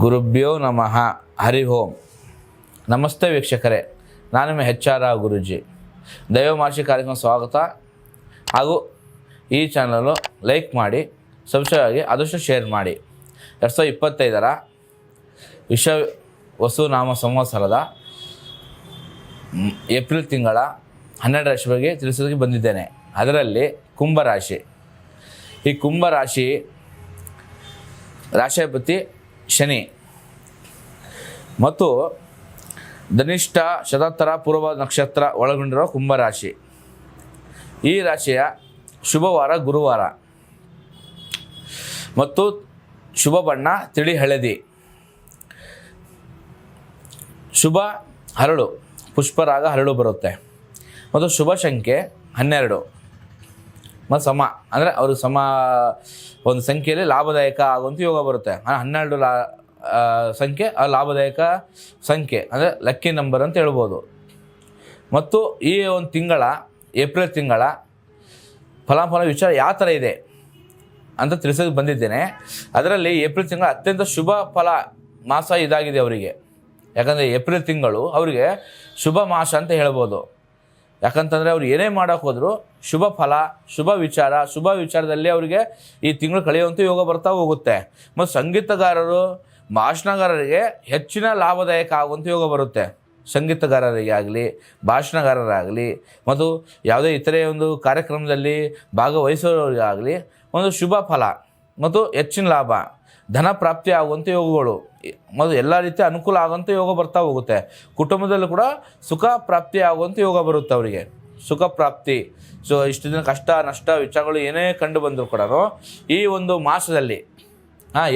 ಗುರುಭ್ಯೋ ನಮಃ. ಹರಿ ಓಂ. ನಮಸ್ತೆ ವೀಕ್ಷಕರೇ, ನಾನು ನಿಮ್ಮ HR ಗುರೂಜಿ. ದೈವಮಾರ್ಷಿ ಕಾರ್ಯಕ್ರಮ ಸ್ವಾಗತ. ಹಾಗೂ ಈ ಚಾನಲು ಲೈಕ್ ಮಾಡಿ, ಸಬ್ಸ್ಕ್ರೈಬ್ ಆಗಿ, ಆದಷ್ಟು ಶೇರ್ ಮಾಡಿ. 2025 ವಿಶ್ವ ವಸು ನಾಮ ಸಂವತ್ಸರದ ಏಪ್ರಿಲ್ ತಿಂಗಳ 12 ರಾಶಿ ಬಗ್ಗೆ ತಿಳಿಸೋದಕ್ಕೆ ಬಂದಿದ್ದೇನೆ. ಅದರಲ್ಲಿ ಕುಂಭರಾಶಿ. ಈ ಕುಂಭರಾಶಿ ರಾಶಿಪತಿ ಶನಿ ಮತ್ತು ಧನಿಷ್ಠ ಶತತ್ತರ ಪೂರ್ವ ನಕ್ಷತ್ರ ಒಳಗೊಂಡಿರುವ ಕುಂಭರಾಶಿ. ಈ ರಾಶಿಯ ಶುಭವಾರ ಗುರುವಾರ ಮತ್ತು ಶುಭ ಬಣ್ಣ ತಿಳಿ ಹಳದಿ. ಶುಭ ಹರಳು, ಪುಷ್ಪರಾಗ ಹರಳು ಬರುತ್ತೆ. ಮತ್ತು ಶುಭ ಸಂಖ್ಯೆ 12 ಮತ್ತು ಸಮ ಅಂದರೆ ಅವರು ಸಮ ಒಂದು ಸಂಖ್ಯೆಯಲ್ಲಿ ಲಾಭದಾಯಕ ಆಗುವಂಥ ಯೋಗ ಬರುತ್ತೆ. 12 ಸಂಖ್ಯೆ ಲಾಭದಾಯಕ ಸಂಖ್ಯೆ ಅಂದರೆ ಲಕ್ಕಿ ನಂಬರ್ ಅಂತ ಹೇಳ್ಬೋದು. ಮತ್ತು ಈ ಒಂದು ತಿಂಗಳ ಏಪ್ರಿಲ್ ತಿಂಗಳ ಫಲಾಫಲ ವಿಚಾರ ಯಾವ ಥರ ಇದೆ ಅಂತ ತಿಳಿಸೋಕೆ ಬಂದಿದ್ದೇನೆ. ಅದರಲ್ಲಿ ಏಪ್ರಿಲ್ ತಿಂಗಳ ಅತ್ಯಂತ ಶುಭ ಫಲ ಮಾಸ ಇದಾಗಿದೆ ಅವರಿಗೆ. ಯಾಕಂದರೆ ಏಪ್ರಿಲ್ ತಿಂಗಳು ಅವರಿಗೆ ಶುಭ ಮಾಸ ಅಂತ ಹೇಳ್ಬೋದು. ಯಾಕಂತಂದರೆ ಅವ್ರು ಏನೇ ಮಾಡೋಕೆ ಹೋದರೂ ಶುಭ ಫಲ, ಶುಭ ವಿಚಾರದಲ್ಲಿ ಅವರಿಗೆ ಈ ತಿಂಗಳು ಕಳೆಯುವಂಥ ಯೋಗ ಬರ್ತಾ ಹೋಗುತ್ತೆ. ಮತ್ತು ಸಂಗೀತಗಾರರು, ಭಾಷಣಗಾರರಿಗೆ ಹೆಚ್ಚಿನ ಲಾಭದಾಯಕ ಆಗುವಂಥ ಯೋಗ ಬರುತ್ತೆ. ಸಂಗೀತಗಾರರಿಗೆ ಆಗಲಿ, ಭಾಷಣಗಾರರಾಗಲಿ ಮತ್ತು ಯಾವುದೇ ಇತರೆ ಒಂದು ಕಾರ್ಯಕ್ರಮದಲ್ಲಿ ಭಾಗವಹಿಸೋರಿಗಾಗಲಿ ಒಂದು ಶುಭ ಫಲ ಮತ್ತು ಹೆಚ್ಚಿನ ಲಾಭ, ಧನ ಪ್ರಾಪ್ತಿ ಆಗುವಂಥ ಯೋಗಗಳು ಮತ್ತು ಎಲ್ಲ ರೀತಿಯ ಅನುಕೂಲ ಆಗುವಂಥ ಯೋಗ ಬರ್ತಾ ಹೋಗುತ್ತೆ. ಕುಟುಂಬದಲ್ಲೂ ಕೂಡ ಸುಖ ಪ್ರಾಪ್ತಿ ಆಗುವಂಥ ಯೋಗ ಬರುತ್ತೆ ಅವರಿಗೆ. ಸುಖ ಪ್ರಾಪ್ತಿ. ಸೊ ಇಷ್ಟು ದಿನ ಕಷ್ಟ ನಷ್ಟ ವಿಚಾರಗಳು ಏನೇ ಕಂಡು ಬಂದರೂ ಕೂಡ ಈ ಒಂದು ಮಾಸದಲ್ಲಿ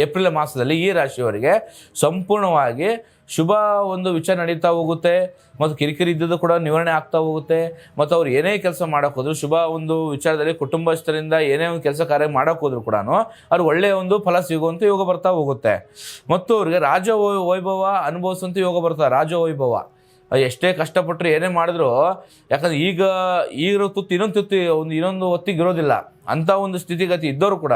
ಏಪ್ರಿಲ್ ಮಾಸದಲ್ಲಿ ಈ ರಾಶಿಯವರಿಗೆ ಸಂಪೂರ್ಣವಾಗಿ ಶುಭ ಒಂದು ವಿಚಾರ ನಡೀತಾ ಹೋಗುತ್ತೆ. ಮತ್ತು ಕಿರಿಕಿರಿ ಇದ್ದದ್ದು ಕೂಡ ನಿವಾರಣೆ ಆಗ್ತಾ ಹೋಗುತ್ತೆ. ಮತ್ತು ಅವ್ರು ಏನೇ ಕೆಲಸ ಮಾಡೋಕೆ ಹೋದ್ರು, ಶುಭ ಒಂದು ವಿಚಾರದಲ್ಲಿ ಕುಟುಂಬಸ್ಥರಿಂದ ಏನೇ ಒಂದು ಕೆಲಸ ಕಾರ್ಯ ಮಾಡೋಕೆ ಹೋದ್ರು ಕೂಡ ಅವ್ರು ಒಳ್ಳೆಯ ಒಂದು ಫಲ ಸಿಗುವಂಥ ಯೋಗ ಬರ್ತಾ ಹೋಗುತ್ತೆ. ಮತ್ತು ಅವ್ರಿಗೆ ವೈಭವ ಅನುಭವಿಸುವಂಥ ಯೋಗ ಬರ್ತಾರೆ. ರಾಜವೈಭವ ಎಷ್ಟೇ ಕಷ್ಟಪಟ್ಟರು ಏನೇ ಮಾಡಿದ್ರು, ಯಾಕಂದರೆ ಈಗ ತುತ್ತು ಇನ್ನೊಂದು ಹೊತ್ತಿಗೆ ಇರೋದಿಲ್ಲ ಅಂಥ ಒಂದು ಸ್ಥಿತಿಗತಿ ಇದ್ದವರು ಕೂಡ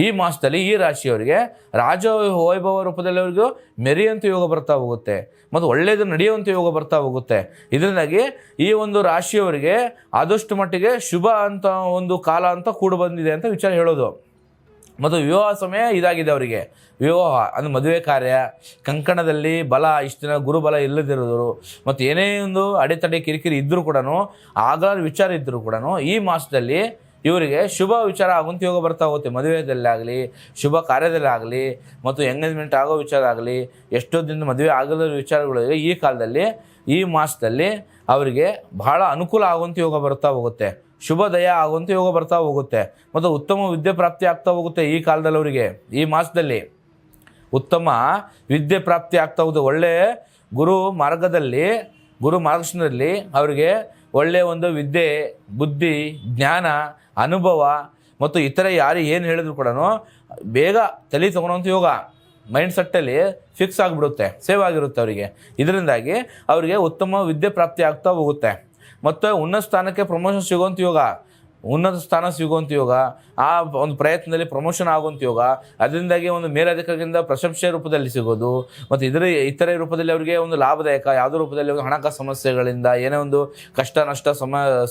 ಈ ಮಾಸದಲ್ಲಿ ಈ ರಾಶಿಯವರಿಗೆ ರಾಜ ವೈಭವ ರೂಪದಲ್ಲಿ ಅವ್ರಿಗೂ ಮೆರೆಯುವಂಥ ಯೋಗ ಬರ್ತಾ ಹೋಗುತ್ತೆ. ಮತ್ತು ಒಳ್ಳೆಯದು ನಡೆಯುವಂಥ ಯೋಗ ಬರ್ತಾ ಹೋಗುತ್ತೆ. ಇದರಿಂದಾಗಿ ಈ ಒಂದು ರಾಶಿಯವರಿಗೆ ಆದಷ್ಟು ಮಟ್ಟಿಗೆ ಶುಭ ಅಂತ ಒಂದು ಕಾಲ ಅಂತ ಕೂಡ ಬಂದಿದೆ ಅಂತ ವಿಚಾರ ಹೇಳೋದು. ಮತ್ತು ವಿವಾಹ ಸಮಯ ಇದಾಗಿದೆ ಅವರಿಗೆ. ವಿವಾಹ ಅಂದರೆ ಮದುವೆ ಕಾರ್ಯ, ಕಂಕಣದಲ್ಲಿ ಬಲ, ಇಷ್ಟು ದಿನ ಗುರುಬಲ ಇಲ್ಲದಿರೋದು ಮತ್ತು ಏನೇ ಒಂದು ಅಡೆತಡೆ ಕಿರಿಕಿರಿ ಇದ್ದರೂ ಕೂಡ, ಆಗಾದ ವಿಚಾರ ಇದ್ದರೂ ಕೂಡ ಈ ಮಾಸದಲ್ಲಿ ಇವರಿಗೆ ಶುಭ ವಿಚಾರ ಆಗುವಂಥ ಯೋಗ ಬರ್ತಾ ಹೋಗುತ್ತೆ. ಮದುವೆಯಲ್ಲಾಗಲಿ, ಶುಭ ಕಾರ್ಯದಲ್ಲಾಗಲಿ ಮತ್ತು ಎಂಗೇಜ್ಮೆಂಟ್ ಆಗೋ ವಿಚಾರ ಆಗಲಿ, ಎಷ್ಟೋ ದಿನ ಮದುವೆ ಆಗದ ವಿಚಾರಗಳಿಗೆ ಈ ಕಾಲದಲ್ಲಿ ಈ ಮಾಸದಲ್ಲಿ ಅವರಿಗೆ ಬಹಳ ಅನುಕೂಲ ಆಗುವಂಥ ಯೋಗ ಬರ್ತಾ ಹೋಗುತ್ತೆ. ಶುಭೋದಯ ಆಗುವಂಥ ಯೋಗ ಬರ್ತಾ ಹೋಗುತ್ತೆ. ಮತ್ತು ಉತ್ತಮ ವಿದ್ಯೆ ಪ್ರಾಪ್ತಿ ಆಗ್ತಾ ಹೋಗುತ್ತೆ. ಈ ಕಾಲದಲ್ಲಿ ಅವರಿಗೆ ಈ ಮಾಸದಲ್ಲಿ ಉತ್ತಮ ವಿದ್ಯೆ ಪ್ರಾಪ್ತಿ ಆಗ್ತಾ ಹೋಗುತ್ತೆ. ಒಳ್ಳೆಯ ಗುರು ಮಾರ್ಗದರ್ಶನದಲ್ಲಿ ಅವರಿಗೆ ಒಳ್ಳೆಯ ಒಂದು ವಿದ್ಯೆ, ಬುದ್ಧಿ, ಜ್ಞಾನ, ಅನುಭವ ಮತ್ತು ಇತರೆ ಯಾರು ಏನು ಹೇಳಿದ್ರು ಕೂಡ ಬೇಗ ತಲೆ ತೊಗೊಳೋಂಥ ಯೋಗ ಮೈಂಡ್ ಸೆಟ್ಟಲ್ಲಿ ಫಿಕ್ಸ್ ಆಗಿಬಿಡುತ್ತೆ, ಸೇವ್ ಆಗಿರುತ್ತೆ ಅವರಿಗೆ. ಇದರಿಂದಾಗಿ ಅವರಿಗೆ ಉತ್ತಮ ವಿದ್ಯೆ ಪ್ರಾಪ್ತಿ ಆಗ್ತಾ ಹೋಗುತ್ತೆ. ಮತ್ತು ಉನ್ನತ ಸ್ಥಾನಕ್ಕೆ ಪ್ರಮೋಷನ್ ಸಿಗುವಂಥ ಯೋಗ, ಉನ್ನತ ಸ್ಥಾನ ಸಿಗುವಂಥ ಯೋಗ, ಆ ಒಂದು ಪ್ರಯತ್ನದಲ್ಲಿ ಪ್ರಮೋಷನ್ ಆಗುವಂಥ ಯೋಗ, ಅದರಿಂದಾಗಿ ಒಂದು ಮೇಲಧಿಕಾರಿಯಿಂದ ಪ್ರಶಂಸೆ ರೂಪದಲ್ಲಿ ಸಿಗೋದು ಮತ್ತು ಇತರೆ ರೂಪದಲ್ಲಿ ಅವರಿಗೆ ಒಂದು ಲಾಭದಾಯಕ, ಯಾವುದೋ ರೂಪದಲ್ಲಿ ಒಂದು ಹಣಕಾಸು ಸಮಸ್ಯೆಗಳಿಂದ ಏನೇ ಒಂದು ಕಷ್ಟ ನಷ್ಟ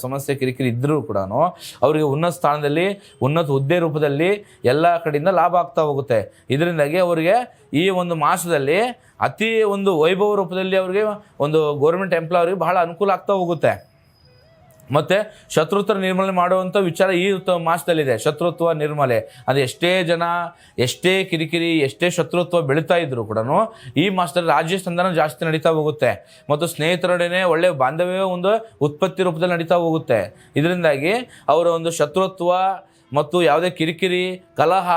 ಸಮಸ್ಯೆ ಕಿರಿಕಿರಿ ಇದ್ದರೂ ಕೂಡ ಅವರಿಗೆ ಉನ್ನತ ಸ್ಥಾನದಲ್ಲಿ ಉನ್ನತ ಹುದ್ದೆ ರೂಪದಲ್ಲಿ ಎಲ್ಲ ಕಡೆಯಿಂದ ಲಾಭ ಆಗ್ತಾ ಹೋಗುತ್ತೆ. ಇದರಿಂದಾಗಿ ಅವರಿಗೆ ಈ ಒಂದು ಮಾಸದಲ್ಲಿ ಅತಿ ಒಂದು ವೈಭವ ರೂಪದಲ್ಲಿ ಅವರಿಗೆ ಒಂದು ಗೌರ್ಮೆಂಟ್ ಎಂಪ್ಲಾಯ್ ಅವರಿಗೆ ಬಹಳ ಅನುಕೂಲ ಆಗ್ತಾ ಹೋಗುತ್ತೆ. ಮತ್ತು ಶತ್ರುತ್ವ ನಿರ್ಮೂಲನೆ ಮಾಡುವಂಥ ವಿಚಾರ ಈ ಮಾಸದಲ್ಲಿದೆ. ಶತ್ರುತ್ವ ನಿರ್ಮೂಲನೆ ಅದು ಎಷ್ಟೇ ಕಿರಿಕಿರಿ, ಎಷ್ಟೇ ಶತ್ರುತ್ವ ಬೆಳೀತಾ ಇದ್ದರೂ ಕೂಡ ಈ ಮಾಸದಲ್ಲಿ ರಾಜ್ಯ ಸಂಧಾನ ಜಾಸ್ತಿ ನಡೀತಾ ಹೋಗುತ್ತೆ. ಮತ್ತು ಸ್ನೇಹಿತರೊಡನೆ ಒಳ್ಳೆಯ ಬಾಂಧವ್ಯ ಒಂದು ಉತ್ಪತ್ತಿ ರೂಪದಲ್ಲಿ ನಡೀತಾ ಹೋಗುತ್ತೆ. ಇದರಿಂದಾಗಿ ಅವರ ಒಂದು ಶತ್ರುತ್ವ ಮತ್ತು ಯಾವುದೇ ಕಿರಿಕಿರಿ, ಕಲಹ,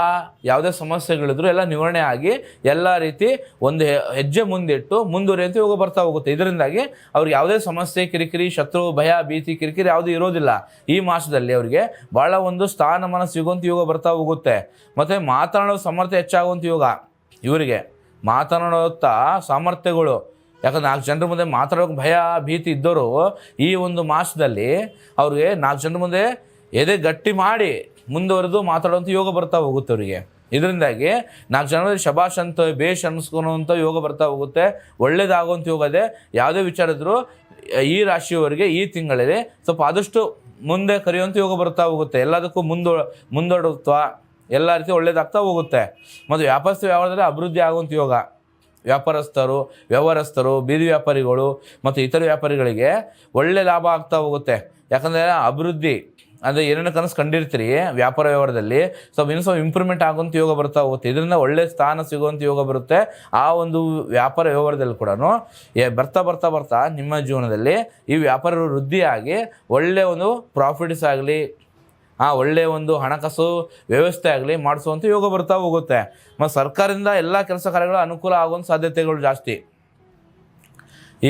ಯಾವುದೇ ಸಮಸ್ಯೆಗಳಿದ್ರು ಎಲ್ಲ ನಿವಾರಣೆ ಆಗಿ ಎಲ್ಲ ರೀತಿ ಒಂದು ಹೆಜ್ಜೆ ಮುಂದಿಟ್ಟು ಮುಂದುವರಿಯುವಂಥ ಯೋಗ ಬರ್ತಾ ಹೋಗುತ್ತೆ. ಇದರಿಂದಾಗಿ ಅವ್ರಿಗೆ ಯಾವುದೇ ಸಮಸ್ಯೆ, ಕಿರಿಕಿರಿ, ಶತ್ರು, ಭಯ, ಭೀತಿ, ಕಿರಿಕಿರಿ ಯಾವುದೂ ಇರೋದಿಲ್ಲ. ಈ ಮಾಸದಲ್ಲಿ ಅವರಿಗೆ ಭಾಳ ಒಂದು ಸ್ಥಾನಮಾನ ಸಿಗುವಂಥ ಯೋಗ ಬರ್ತಾ ಹೋಗುತ್ತೆ. ಮತ್ತು ಮಾತನಾಡೋ ಸಾಮರ್ಥ್ಯ ಹೆಚ್ಚಾಗುವಂಥ ಯೋಗ ಇವರಿಗೆ. ಮಾತನಾಡುವಂಥ ಸಾಮರ್ಥ್ಯಗಳು, ಯಾಕಂದ್ರೆ 4 ಜನರ ಮುಂದೆ ಮಾತಾಡೋಕೆ ಭಯ, ಭೀತಿ ಇದ್ದವರು ಈ ಒಂದು ಮಾಸದಲ್ಲಿ ಅವ್ರಿಗೆ 4 ಜನರ ಮುಂದೆ ಎದೆ ಗಟ್ಟಿ ಮಾಡಿ ಮುಂದುವರೆದು ಮಾತಾಡುವಂಥ ಯೋಗ ಬರ್ತಾ ಹೋಗುತ್ತೆ ಅವರಿಗೆ. ಇದರಿಂದಾಗಿ 4 ಜನರಲ್ಲಿ ಶಬಾಷ್ ಅಂತ ಬೇಷ್ ಅನ್ನಿಸ್ಕೊಳುವಂಥ ಯೋಗ ಬರ್ತಾ ಹೋಗುತ್ತೆ. ಒಳ್ಳೇದಾಗುವಂಥ ಯೋಗ ಇದೆ. ಯಾವುದೇ ವಿಚಾರ ಇದ್ರೂ ಈ ರಾಶಿಯವರಿಗೆ ಈ ತಿಂಗಳಲ್ಲಿ ಸ್ವಲ್ಪ ಆದಷ್ಟು ಮುಂದೆ ಕರೆಯುವಂಥ ಯೋಗ ಬರ್ತಾ ಹೋಗುತ್ತೆ. ಎಲ್ಲದಕ್ಕೂ ಮುಂದೋಡುತ್ವ ಎಲ್ಲ ರೀತಿ ಒಳ್ಳೇದಾಗ್ತಾ ಹೋಗುತ್ತೆ. ಮತ್ತು ವ್ಯಾಪಾರದಲ್ಲಿ ಅಭಿವೃದ್ಧಿ ಆಗುವಂಥ ಯೋಗ, ವ್ಯವಹಾರಸ್ಥರು, ಬೀದಿ ವ್ಯಾಪಾರಿಗಳು ಮತ್ತು ಇತರ ವ್ಯಾಪಾರಿಗಳಿಗೆ ಒಳ್ಳೆ ಲಾಭ ಆಗ್ತಾ ಹೋಗುತ್ತೆ. ಯಾಕಂದರೆ ಅಭಿವೃದ್ಧಿ ಅಂದರೆ ಏನೇನು ಕನಸು ಕಂಡಿರ್ತೀರಿ ವ್ಯಾಪಾರ ವ್ಯವಹಾರದಲ್ಲಿ ಇನ್ನೂ ಸ್ವಲ್ಪ ಇಂಪ್ರೂವ್ಮೆಂಟ್ ಆಗುವಂಥ ಯೋಗ ಬರ್ತಾ ಹೋಗುತ್ತೆ. ಇದರಿಂದ ಒಳ್ಳೆ ಸ್ಥಾನ ಸಿಗುವಂಥ ಯೋಗ ಬರುತ್ತೆ. ಆ ಒಂದು ವ್ಯಾಪಾರ ವ್ಯವಹಾರದಲ್ಲಿ ಕೂಡ ಬರ್ತಾ ನಿಮ್ಮ ಜೀವನದಲ್ಲಿ ಈ ವ್ಯಾಪಾರ ವೃದ್ಧಿಯಾಗಿ ಒಳ್ಳೆಯ ಒಂದು ಪ್ರಾಫಿಟ್ಸ್ ಆಗಲಿ, ಒಳ್ಳೆಯ ಒಂದು ಹಣಕಾಸು ವ್ಯವಸ್ಥೆ ಆಗಲಿ ಮಾಡಿಸುವಂಥ ಯೋಗ ಬರ್ತಾ ಹೋಗುತ್ತೆ. ಮತ್ತು ಸರ್ಕಾರದಿಂದ ಎಲ್ಲ ಕೆಲಸ ಕಾರ್ಯಗಳು ಅನುಕೂಲ ಆಗುವಂಥ ಸಾಧ್ಯತೆಗಳು ಜಾಸ್ತಿ.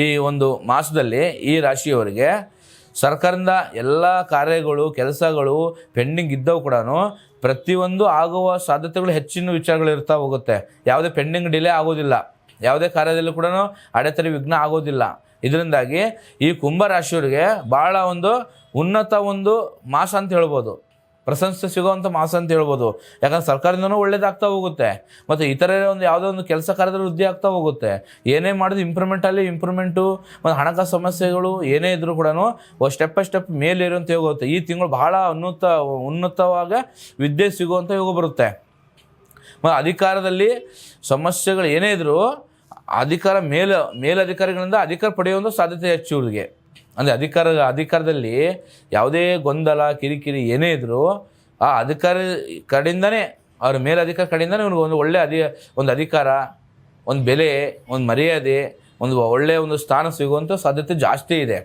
ಈ ಒಂದು ಮಾಸದಲ್ಲಿ ಈ ರಾಶಿಯವರಿಗೆ ಸರ್ಕಾರದಿಂದ ಎಲ್ಲ ಕಾರ್ಯಗಳು ಕೆಲಸಗಳು ಪೆಂಡಿಂಗ್ ಇದ್ದವು ಕೂಡ ಪ್ರತಿಯೊಂದು ಆಗುವ ಸಾಧ್ಯತೆಗಳು ಹೆಚ್ಚಿನ ವಿಚಾರಗಳು ಇರ್ತಾ ಹೋಗುತ್ತೆ. ಯಾವುದೇ ಪೆಂಡಿಂಗ್ ಡಿಲೇ ಆಗೋದಿಲ್ಲ, ಯಾವುದೇ ಕಾರ್ಯದಲ್ಲೂ ಕೂಡ ಅಡೆತಡೆ ವಿಘ್ನ ಆಗೋದಿಲ್ಲ. ಇದರಿಂದಾಗಿ ಈ ಕುಂಭರಾಶಿಯವರಿಗೆ ಭಾಳ ಒಂದು ಉನ್ನತ ಒಂದು ಮಾಸ ಅಂತ ಹೇಳ್ಬೋದು, ಪ್ರಶಂಸೆ ಸಿಗೋವಂಥ ಮಾಸ ಅಂತ ಹೇಳ್ಬೋದು. ಯಾಕಂದ್ರೆ ಸರ್ಕಾರದಿಂದನೂ ಒಳ್ಳೇದಾಗ್ತಾ ಹೋಗುತ್ತೆ ಮತ್ತು ಇತರೆ ಒಂದು ಯಾವುದೋ ಒಂದು ಕೆಲಸ ಕಾರ್ಯದಲ್ಲಿ ವೃದ್ಧಿ ಆಗ್ತಾ ಹೋಗುತ್ತೆ. ಏನೇ ಮಾಡಿದ್ರು ಇಂಪ್ರೂವ್ಮೆಂಟು ಮತ್ತು ಹಣಕಾಸು ಸಮಸ್ಯೆಗಳು ಏನೇ ಇದ್ರೂ ಕೂಡ ಸ್ಟೆಪ್ ಬೈ ಸ್ಟೆಪ್ ಮೇಲೆ ಇರುವಂಥ ಯೋಗ ಬರುತ್ತೆ. ಈ ತಿಂಗಳು ಬಹಳ ಉನ್ನತವಾಗಿ ವಿದ್ಯೆ ಸಿಗುವಂಥ ಯೋಗ ಬರುತ್ತೆ. ಮತ್ತು ಅಧಿಕಾರದಲ್ಲಿ ಸಮಸ್ಯೆಗಳು ಏನೇ ಇದ್ರೂ ಮೇಲಧಿಕಾರಿಗಳಿಂದ ಅಧಿಕಾರ ಪಡೆಯುವಂಥ ಸಾಧ್ಯತೆ ಹೆಚ್ಚು ಇವ್ರಿಗೆ. ಅಂದರೆ ಅಧಿಕಾರದಲ್ಲಿ ಯಾವುದೇ ಗೊಂದಲ ಕಿರಿಕಿರಿ ಏನೇ ಇದ್ದರೂ ಆ ಅಧಿಕಾರಿ ಕಡೆಯಿಂದನೇ, ಅವ್ರ ಮೇಲಧಿಕಾರಿ ಕಡೆಯಿಂದನೇ ಇವ್ರಿಗೆ ಒಂದು ಒಳ್ಳೆಯ ಒಂದು ಅಧಿಕಾರ, ಒಂದು ಬೆಲೆ, ಒಂದು ಮರ್ಯಾದೆ, ಒಂದು ಒಳ್ಳೆಯ ಒಂದು ಸ್ಥಾನ ಸಿಗುವಂಥ ಸಾಧ್ಯತೆ ಜಾಸ್ತಿ ಇದೆ.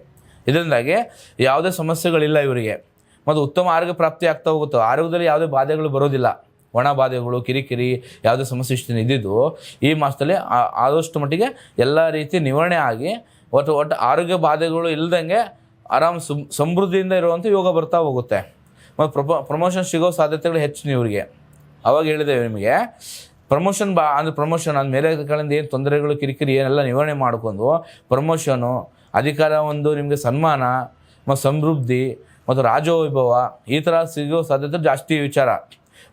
ಇದರಿಂದಾಗಿ ಯಾವುದೇ ಸಮಸ್ಯೆಗಳಿಲ್ಲ ಇವರಿಗೆ. ಮತ್ತು ಉತ್ತಮ ಆರೋಗ್ಯ ಪ್ರಾಪ್ತಿ ಆಗ್ತಾ ಹೋಗುತ್ತೆ. ಆರೋಗ್ಯದಲ್ಲಿ ಯಾವುದೇ ಬಾಧೆಗಳು ಬರೋದಿಲ್ಲ. ಒಣ ಬಾಧೆಗಳು, ಕಿರಿಕಿರಿ, ಯಾವುದೇ ಸಮಸ್ಯೆ ಇದ್ದಿದ್ದು ಈ ಮಾಸದಲ್ಲಿ ಆದಷ್ಟು ಮಟ್ಟಿಗೆ ಎಲ್ಲ ರೀತಿ ನಿವಾರಣೆ ಆಗಿ ಒಟ್ಟು ಆರೋಗ್ಯ ಬಾಧೆಗಳು ಇಲ್ದಂಗೆ ಆರಾಮ್ ಸಮೃದ್ಧಿಯಿಂದ ಇರುವಂಥ ಯೋಗ ಬರ್ತಾ ಹೋಗುತ್ತೆ. ಮತ್ತು ಪ್ರಮೋಷನ್ ಸಿಗೋ ಸಾಧ್ಯತೆಗಳು ಹೆಚ್ಚು ಇವರಿಗೆ. ಅವಾಗ ಹೇಳಿದ್ದೇವೆ ನಿಮಗೆ ಪ್ರಮೋಷನ್ ಅಂದಮೇಲೆ ಕಡೆಯಿಂದ ಏನು ತೊಂದರೆಗಳು ಕಿರಿಕಿರಿ ಏನೆಲ್ಲ ನಿವಾರಣೆ ಮಾಡ್ಕೊಂಡು ಪ್ರಮೋಷನು, ಅಧಿಕಾರ, ಒಂದು ನಿಮಗೆ ಸನ್ಮಾನ ಮತ್ತು ಸಮೃದ್ಧಿ ಮತ್ತು ರಾಜವೈಭವ ಈ ಥರ ಸಿಗೋ ಸಾಧ್ಯತೆ ಜಾಸ್ತಿ ವಿಚಾರ.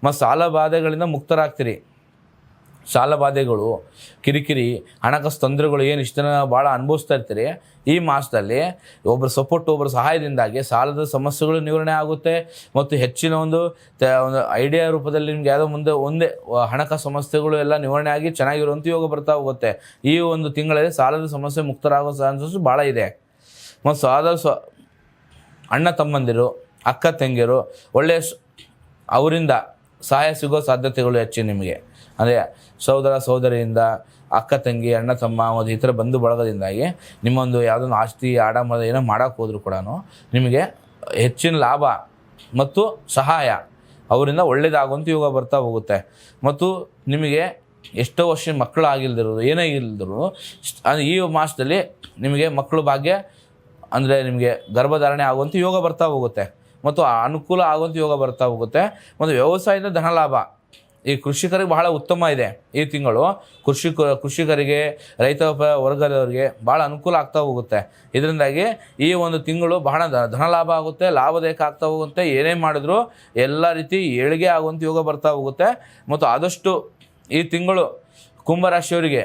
ಮತ್ತು ಸಾಲ ಬಾಧೆಗಳಿಂದ ಮುಕ್ತರಾಗ್ತೀರಿ. ಸಾಲ ಬಾಧೆಗಳು, ಕಿರಿಕಿರಿ, ಹಣಕಾಸು ತೊಂದರೆಗಳು ಏನು ಇಷ್ಟನ್ನು ಭಾಳ ಅನುಭವಿಸ್ತಾ ಇರ್ತೀರಿ, ಈ ಮಾಸದಲ್ಲಿ ಒಬ್ಬರ ಸಪೋರ್ಟ್, ಒಬ್ಬರ ಸಹಾಯದಿಂದಾಗಿ ಸಾಲದ ಸಮಸ್ಯೆಗಳು ನಿವಾರಣೆ ಆಗುತ್ತೆ. ಮತ್ತು ಹೆಚ್ಚಿನ ಒಂದು ಐಡಿಯಾ ರೂಪದಲ್ಲಿ ನಿಮ್ಗೆ ಯಾವುದೋ ಮುಂದೆ ಒಂದೇ ಹಣಕಾಸು ಸಮಸ್ಯೆಗಳು ಎಲ್ಲ ನಿವಾರಣೆ ಆಗಿ ಚೆನ್ನಾಗಿರುವಂಥ ಯೋಗ ಬರ್ತಾ ಹೋಗುತ್ತೆ. ಈ ಒಂದು ತಿಂಗಳಲ್ಲಿ ಸಾಲದ ಸಮಸ್ಯೆ ಮುಕ್ತರಾಗೋ ಚಾನ್ಸಸ್ ಭಾಳ ಇದೆ. ಮತ್ತು ಅಣ್ಣ ತಮ್ಮಂದಿರು, ಅಕ್ಕ ತಂಗಿಯರು ಒಳ್ಳೆಯ ಅವರಿಂದ ಸಹಾಯ ಸಿಗೋ ಸಾಧ್ಯತೆಗಳು ಹೆಚ್ಚು ನಿಮಗೆ. ಅಂದರೆ ಸಹೋದರ ಸಹೋದರಿಯಿಂದ, ಅಕ್ಕ ತಂಗಿ, ಅಣ್ಣ ತಮ್ಮ ಮತ್ತು ಇತರ ಬಂಧು ಬಳಗದಿಂದಾಗಿ ನಿಮ್ಮೊಂದು ಯಾವುದೊಂದು ಆಸ್ತಿ ಆಡಂಬರ ಏನೋ ಮಾಡೋಕ್ಕೆ ಹೋದರೂ ಕೂಡ ನಿಮಗೆ ಹೆಚ್ಚಿನ ಲಾಭ ಮತ್ತು ಸಹಾಯ ಅವರಿಂದ ಒಳ್ಳೆಯದಾಗುವಂಥ ಯೋಗ ಬರ್ತಾ ಹೋಗುತ್ತೆ. ಮತ್ತು ನಿಮಗೆ ಎಷ್ಟೋ ವರ್ಷ ಮಕ್ಕಳು ಆಗಿಲ್ದಿರೋದು, ಏನೇ ಇಲ್ದಿರೋ ಈ ಮಾಸದಲ್ಲಿ ನಿಮಗೆ ಮಕ್ಕಳು ಭಾಗ್ಯ ಅಂದರೆ ನಿಮಗೆ ಗರ್ಭಧಾರಣೆ ಆಗುವಂಥ ಯೋಗ ಬರ್ತಾ ಹೋಗುತ್ತೆ. ಮತ್ತು ಅನುಕೂಲ ಆಗುವಂಥ ಯೋಗ ಬರ್ತಾ ಹೋಗುತ್ತೆ. ಮತ್ತು ವ್ಯವಸಾಯದಿಂದ ಧನ ಲಾಭ ಈ ಕೃಷಿಕರಿಗೆ ಬಹಳ ಉತ್ತಮ ಇದೆ. ಈ ತಿಂಗಳು ಕೃಷಿಕರಿಗೆ, ರೈತ ವರ್ಗದವರಿಗೆ ಭಾಳ ಅನುಕೂಲ ಆಗ್ತಾ ಹೋಗುತ್ತೆ. ಇದರಿಂದಾಗಿ ಈ ಒಂದು ತಿಂಗಳು ಬಹಳ ಧನ ಲಾಭ ಆಗುತ್ತೆ, ಲಾಭದಾಯಕ ಆಗ್ತಾ ಹೋಗುತ್ತೆ. ಏನೇ ಮಾಡಿದ್ರು ಎಲ್ಲ ರೀತಿ ಏಳಿಗೆ ಆಗುವಂಥ ಯೋಗ ಬರ್ತಾ ಹೋಗುತ್ತೆ. ಮತ್ತು ಆದಷ್ಟು ಈ ತಿಂಗಳು ಕುಂಭರಾಶಿಯವರಿಗೆ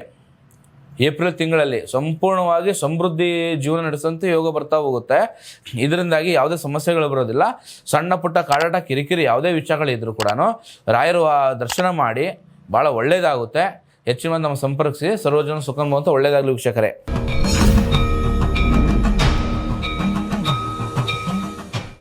ಏಪ್ರಿಲ್ ತಿಂಗಳಲ್ಲಿ ಸಂಪೂರ್ಣವಾಗಿ ಸಮೃದ್ಧಿ ಜೀವನ ನಡೆಸುವಂಥ ಯೋಗ ಬರ್ತಾ ಹೋಗುತ್ತೆ. ಇದರಿಂದಾಗಿ ಯಾವುದೇ ಸಮಸ್ಯೆಗಳು ಬರೋದಿಲ್ಲ. ಸಣ್ಣ ಪುಟ್ಟ ಕಾಡಾಟ ಕಿರಿಕಿರಿ ಯಾವುದೇ ವಿಚಾರಗಳಿದ್ರೂ ಕೂಡ ರಾಯರು ದರ್ಶನ ಮಾಡಿ ಭಾಳ ಒಳ್ಳೆಯದಾಗುತ್ತೆ. ಹೆಚ್ಚಿನ ನಮ್ಮ ಸಂಪರ್ಕಿಸಿ. ಸರ್ವಜನ ಸುಖ ಅಂತ ಒಳ್ಳೆಯದಾಗಲಿ ವೀಕ್ಷಕರೇ.